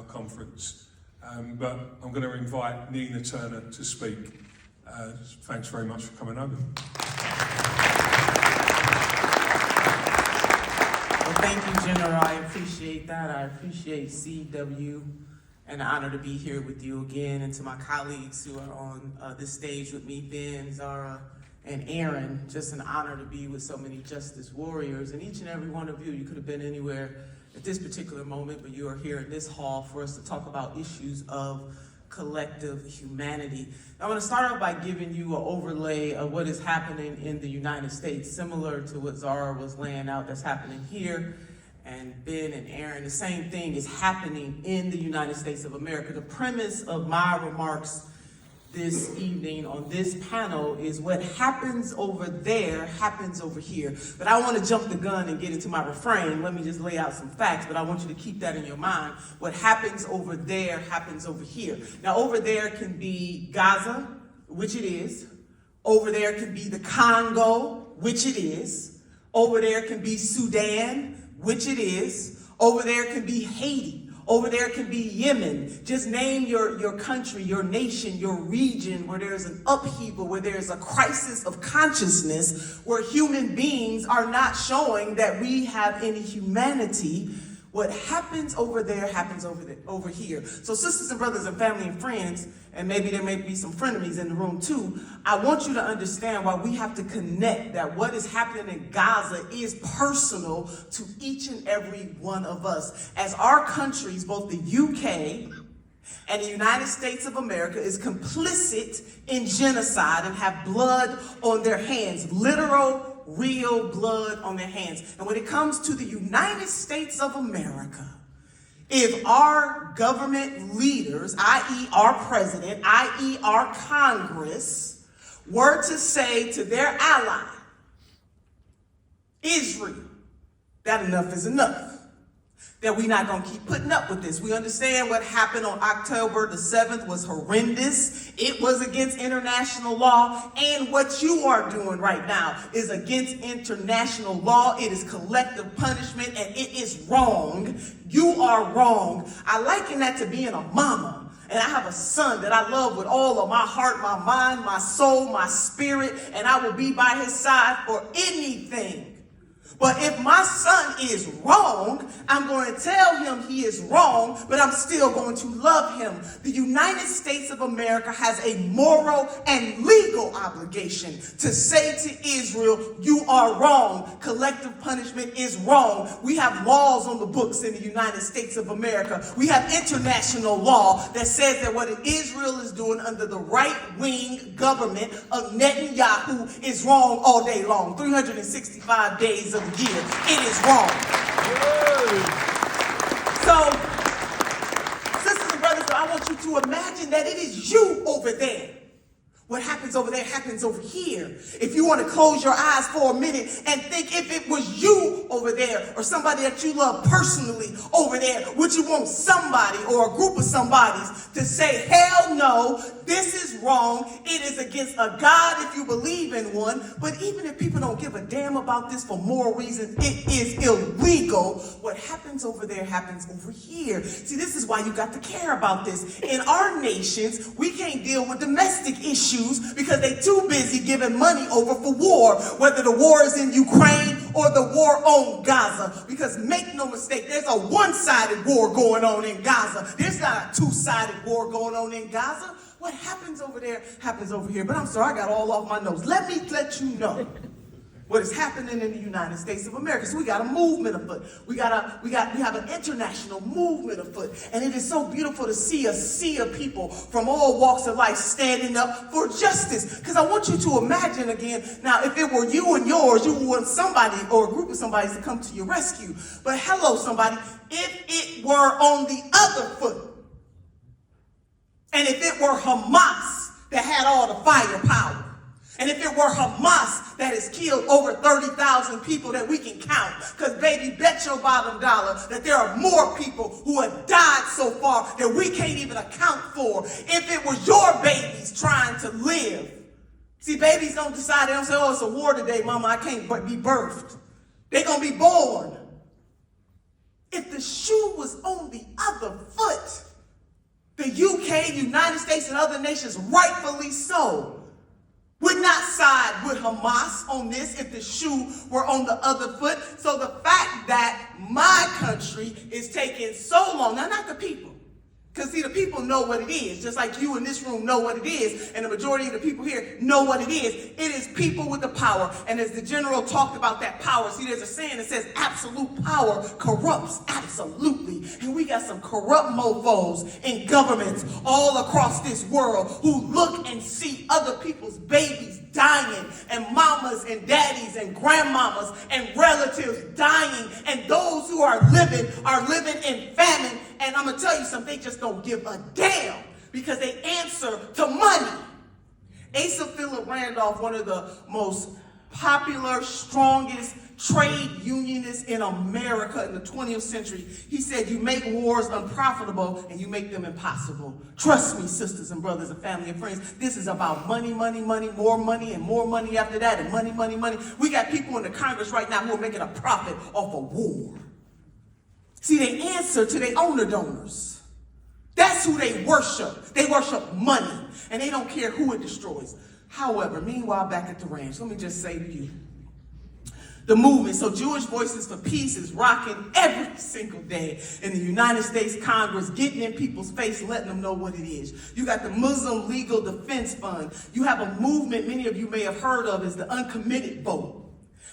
conference. But I'm going to invite Nina Turner to speak. Thanks very much for coming over. Well, thank you, General. I appreciate that. I appreciate CW, and an honor to be here with you again. And to my colleagues who are on this stage with me, Ben, Zara, and Aaron, just an honor to be with so many justice warriors. And each and every one of you, you could have been anywhere at this particular moment, but you are here in this hall for us to talk about issues of collective humanity. I want to start off by giving you an overlay of what is happening in the United States, similar to what Zara was laying out that's happening here, and Ben and Aaron. The same thing is happening in the United States of America. The premise of my remarks this evening on this panel is what happens over there happens over here. But I want to jump the gun and get into my refrain. Let me just lay out some facts, but I want you to keep that in your mind. What happens over there happens over here. Now, over there can be Gaza, which it is. Over there can be the Congo, which it is. Over there can be Sudan, which it is. Over there can be Haiti. Over there can be Yemen. Just name your country, your nation, your region where there's an upheaval, where there's a crisis of consciousness, where human beings are not showing that we have any humanity. What happens over there happens over here. So sisters and brothers and family and friends, and maybe there may be some frenemies in the room too, I want you to understand why we have to connect that what is happening in Gaza is personal to each and every one of us. As our countries, both the UK and the United States of America, is complicit in genocide and have blood on their hands, literal real blood on their hands. And when it comes to the United States of America, if our government leaders, i.e. our president, i.e. our Congress, were to say to their ally, Israel, that enough is enough, that we're not going to keep putting up with this. We understand what happened on October the 7th was horrendous. It was against international law. And what you are doing right now is against international law. It is collective punishment, and it is wrong. You are wrong. I liken that to being a mama. And I have a son that I love with all of my heart, my mind, my soul, my spirit, and I will be by his side for anything. But if my son is wrong, I'm going to tell him he is wrong, but I'm still going to love him. The United States of America has a moral and legal obligation to say to Israel, you are wrong. Collective punishment is wrong. We have laws on the books in the United States of America. We have international law that says that what Israel is doing under the right-wing government of Netanyahu is wrong all day long, 365 days of the year. It is wrong. So, sisters and brothers, I want you to imagine that it is you over there. What happens over there happens over here. If you want to close your eyes for a minute and think if it was you over there or somebody that you love personally over there, would you want somebody or a group of somebodies to say, hell no, this is wrong. It is against a God if you believe in one. But even if people don't give a damn about this for moral reasons, it is illegal. What happens over there happens over here. See, this is why you got to care about this. In our nations, we can't deal with domestic issues because they're too busy giving money over for war, whether the war is in Ukraine or the war on Gaza. Because make no mistake, there's a one-sided war going on in Gaza. There's not a two-sided war going on in Gaza. What happens over there happens over here. But I'm sorry, I got all off my notes. Let me let you know what is happening in the United States of America. So we got a movement afoot. We have an international movement afoot. And it is so beautiful to see a sea of people from all walks of life standing up for justice. Because I want you to imagine again, now if it were you and yours, you would want somebody or a group of somebody to come to your rescue. But hello somebody, if it were on the other foot, and if it were Hamas that had all the firepower, and if it were Hamas that has killed over 30,000 people that we can count, because baby, bet your bottom dollar that there are more people who have died so far that we can't even account for. If it was your babies trying to live. See, babies don't decide, they don't say, oh, it's a war today, mama, I can't be birthed. They're going to be born. If the shoe was on the other foot, UK, United States, and other nations, rightfully so, would not side with Hamas on this if the shoe were on the other foot. So the fact that my country is taking so long, now not the people, because see, the people know what it is, just like you in this room know what it is, and the majority of the people here know what it is. It is people with the power, and as the general talked about that power, see, there's a saying that says absolute power corrupts absolutely, and we got some corrupt mofos in governments all across this world who look and see other people's babies dying, and mamas and daddies and grandmamas and relatives dying, and those who are living in famine. And I'm going to tell you something, they just don't give a damn because they answer to money. Asa Philip Randolph, one of the most popular, strongest trade unionists in America in the 20th century, he said, you make wars unprofitable and you make them impossible. Trust me, sisters and brothers and family and friends, this is about money, money, money, more money, and more money after that, and money, money, money. We got people in the Congress right now who are making a profit off of war. See, they answer to their owner donors. That's who they worship. They worship money, and they don't care who it destroys. However, meanwhile, back at the ranch, let me just say to you, the movement, so Jewish Voices for Peace is rocking every single day in the United States Congress, getting in people's face, letting them know what it is. You got the Muslim Legal Defense Fund. You have a movement many of you may have heard of as the uncommitted vote,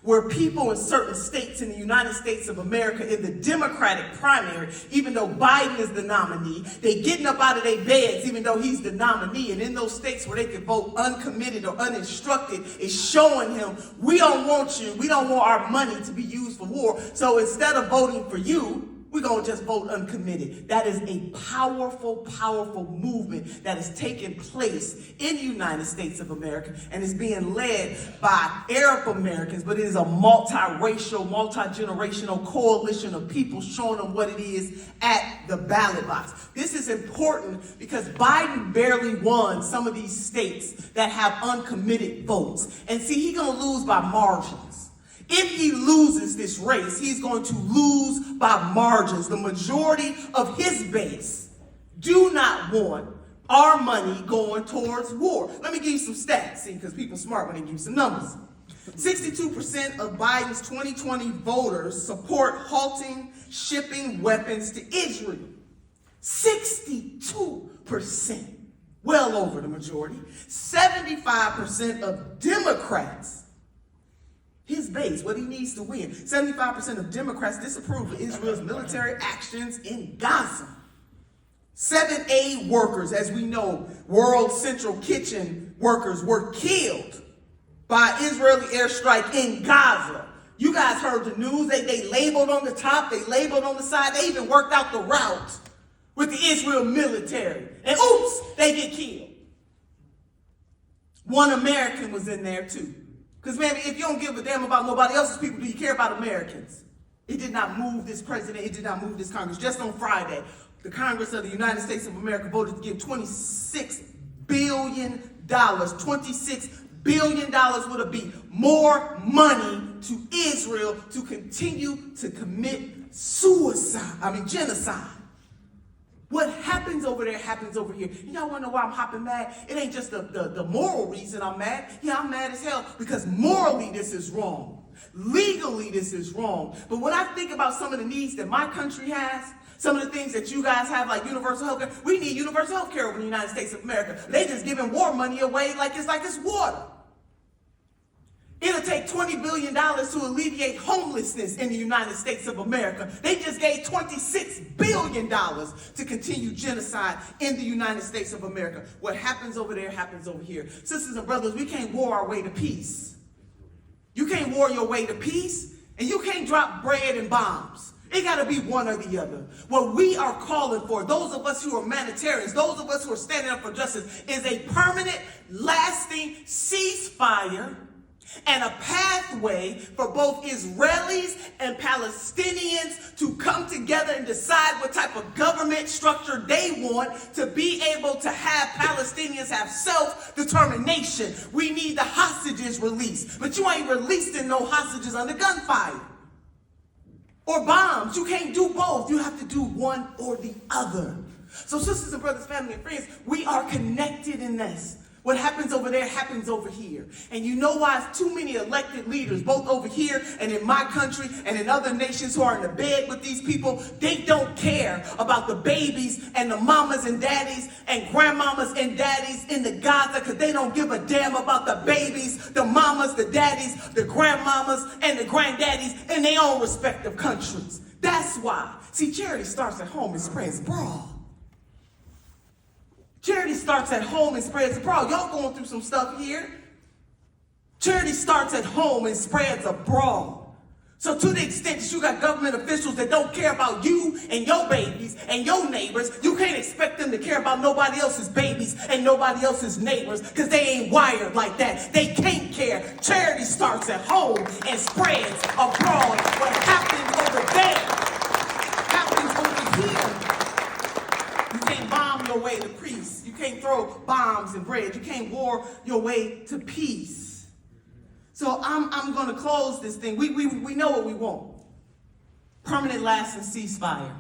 where people in certain states in the United States of America in the Democratic primary, even though Biden is the nominee, they getting up out of their beds even though he's the nominee. And in those states where they can vote uncommitted or uninstructed, it's showing him, we don't want you, we don't want our money to be used for war. So instead of voting for you, we're going to just vote uncommitted. That is a powerful, powerful movement that is taking place in the United States of America and is being led by Arab Americans, but it is a multiracial, multi-generational coalition of people showing them what it is at the ballot box. This is important because Biden barely won some of these states that have uncommitted votes. And see, he's going to lose by margins. If he loses this race, he's going to lose by margins. The majority of his base do not want our money going towards war. Let me give you some stats, see, because people are smart when they give you some numbers. 62% of Biden's 2020 voters support halting shipping weapons to Israel. 62%, well over the majority. 75% of Democrats, his base, what he needs to win. 75% of Democrats disapprove of Israel's military actions in Gaza. 7A workers, as we know, World Central Kitchen workers were killed by Israeli airstrike in Gaza. You guys heard the news. They labeled on the top, they labeled on the side. They even worked out the route with the Israel military. And oops, they get killed. One American was in there too. Because, man, if you don't give a damn about nobody else's people, do you care about Americans? It did not move this president. It did not move this Congress. Just on Friday, the Congress of the United States of America voted to give $26 billion. $26 billion would have been more money to Israel to continue to commit genocide. What happens over there happens over here. You know, I want to know why I'm hopping mad? It ain't just the moral reason I'm mad. Yeah, I'm mad as hell because morally this is wrong. Legally this is wrong. But when I think about some of the needs that my country has, some of the things that you guys have, like universal health care, we need universal health care over in the United States of America. They just giving war money away like it's water. It'll take $20 billion to alleviate homelessness in the United States of America. They just gave $26 billion to continue genocide in the United States of America. What happens over there happens over here. Sisters and brothers, we can't war our way to peace. You can't war your way to peace, and you can't drop bread and bombs. It got to be one or the other. What we are calling for, those of us who are humanitarians, those of us who are standing up for justice, is a permanent, lasting ceasefire and a pathway for both Israelis and Palestinians to come together and decide what type of government structure they want to be able to have Palestinians have self-determination. We need the hostages released, but you ain't releasing no hostages under gunfire or bombs. You can't do both. You have to do one or the other. So sisters and brothers, family and friends, we are connected in this. What happens over there happens over here. And you know why too many elected leaders, both over here and in my country and in other nations who are in the bed with these people, they don't care about the babies and the mamas and daddies and grandmamas and daddies in the Gaza, because they don't give a damn about the babies, the mamas, the daddies, the grandmamas, and the granddaddies in their own respective countries. That's why. See, charity starts at home and spreads abroad. Charity starts at home and spreads abroad. Y'all going through some stuff here. Charity starts at home and spreads abroad. So to the extent that you got government officials that don't care about you and your babies and your neighbors, you can't expect them to care about nobody else's babies and nobody else's neighbors, because they ain't wired like that. They can't care. Charity starts at home and spreads abroad. What happens over there happens over here. You can't bomb your way to peace. You can't throw bombs and bread. You can't war your way to peace. So I'm going to close this thing. We know what we want. Permanent lasting ceasefire.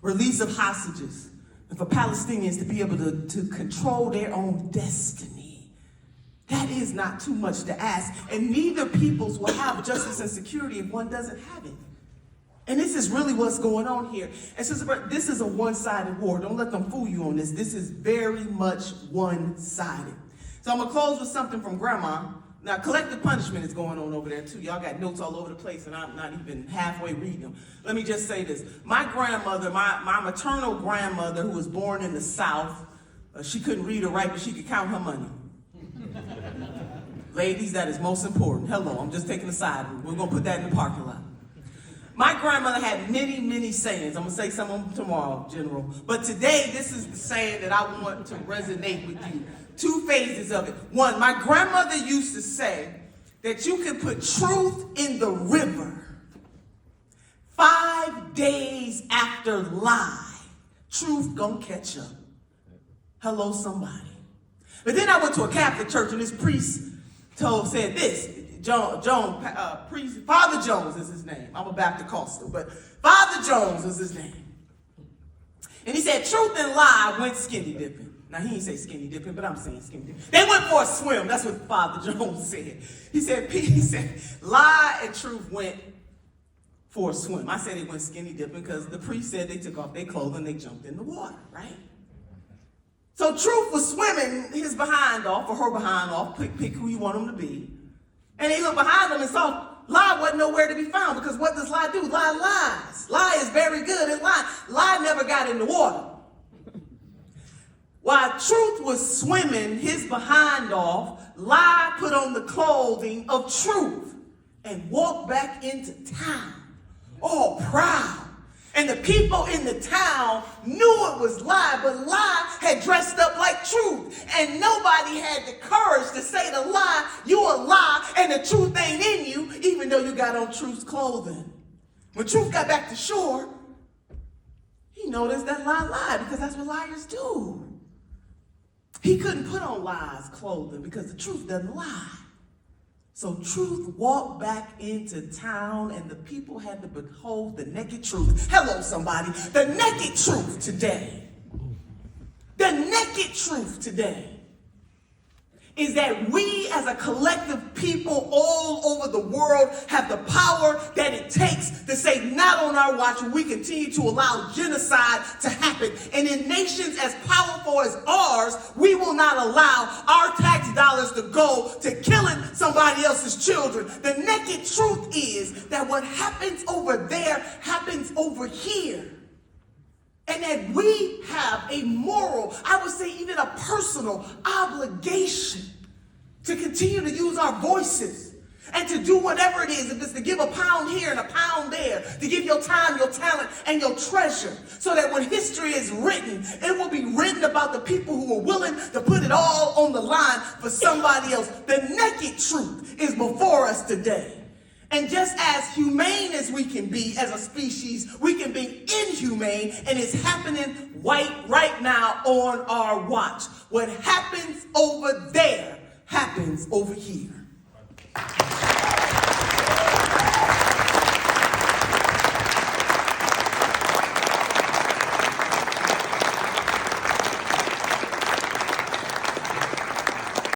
Release of hostages. And for Palestinians to be able to control their own destiny. That is not too much to ask. And neither peoples will have justice and security if one doesn't have it. And this is really what's going on here. And sister, this is a one-sided war. Don't let them fool you on this. This is very much one-sided. So I'm going to close with something from Grandma. Now, collective punishment is going on over there, too. Y'all got notes all over the place, and I'm not even halfway reading them. Let me just say this. My grandmother, my maternal grandmother, who was born in the South, she couldn't read or write, but she could count her money. Ladies, that is most important. Hello, I'm just taking a side route. We're going to put that in the parking lot. My grandmother had many, many sayings. I'm going to say some of them tomorrow, General. But today, this is the saying that I want to resonate with you. Two phases of it. One, my grandmother used to say that you can put truth in the river 5 days after lie. Truth gonna catch up. Hello, somebody. But then I went to a Catholic church, and this priest said this. Priest, Father Jones is his name. I'm a Baptist Coastal, but Father Jones is his name. And he said, truth and lie went skinny dipping. Now, he didn't say skinny dipping, but I'm saying skinny dipping. They went for a swim. That's what Father Jones said. He said, lie and truth went for a swim. I said they went skinny dipping because the priest said they took off their clothes and they jumped in the water, right? So truth was swimming his behind off, or her behind off, pick who you want him to be. And he looked behind him and saw lie wasn't nowhere to be found, because what does lie do? Lie lies. Lie is very good at lying. Lie never got in the water. While truth was swimming his behind off, lie put on the clothing of truth and walked back into town, all proud. And the people in the town knew it was lie, but lie had dressed up like truth. And nobody had the courage to say to lie, you a lie, and the truth ain't in you, even though you got on truth's clothing. When truth got back to shore, he noticed that lie lied, because that's what liars do. He couldn't put on lie's clothing because the truth doesn't lie. So truth walked back into town, and the people had to behold the naked truth. Hello, somebody. The naked truth today. The naked truth today is that we as a collective people all over the world have the power that it takes to say, not on our watch will we continue to allow genocide to happen. And in nations as powerful as ours, we will not allow our tax dollars to go to killing somebody else's children. The naked truth is that what happens over there happens over here. And that we have a moral, I would say even a personal obligation to continue to use our voices and to do whatever it is. If it's to give a pound here and a pound there, to give your time, your talent, and your treasure, so that when history is written, it will be written about the people who were willing to put it all on the line for somebody else. The naked truth is before us today. And just as humane as we can be as a species, we can be inhumane, and it's happening right now on our watch. What happens over there happens over here.